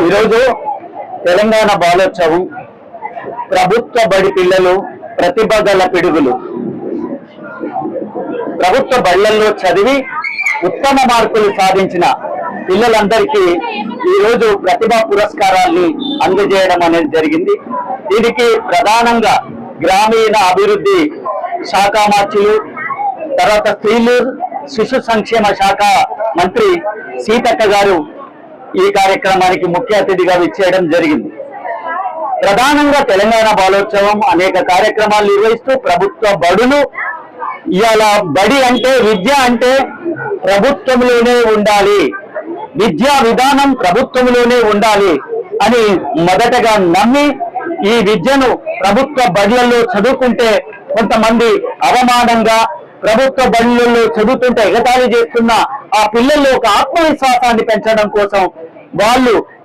ఈరోజు తెలంగాణ బాలోత్సవం, ప్రభుత్వ బడి పిల్లలు ప్రతిభ గల పిడుగులు. ప్రభుత్వ బడులలో చదివి ఉత్తమ మార్కులు సాధించిన పిల్లలందరికీ ఈరోజు ప్రతిభా పురస్కారాల్ని అందజేయడం అనేది జరిగింది. దీనికి ప్రధానంగా గ్రామీణ అభివృద్ధి శాఖ మంత్రులు, తర్వాత స్త్రీలు శిశు సంక్షేమ శాఖ మంత్రి సీతక్క గారు ఈ కార్యక్రమానికి ముఖ్య అతిథిగా విచ్చేయడం జరిగింది. ప్రధానంగా తెలంగాణ బాలోత్సవం అనేక కార్యక్రమాలు నిర్వహిస్తూ ప్రభుత్వ బడులు ఇవాళ బడి అంటే విద్య అంటే ప్రభుత్వంలోనే ఉండాలి, విద్యా విధానం ప్రభుత్వంలోనే ఉండాలి అని మొదటగా నమ్మి ఈ విద్యను ప్రభుత్వ బడులలో చదువుకుంటే కొంతమంది అవమానంగా ప్రభుత్వ బడులలో చదువుతుంటే ఎగతాళి చేస్తున్న ఆ పిల్లల్లో ఒక ఆత్మవిశ్వాసాన్ని పెంచడం కోసం వాళ్ళు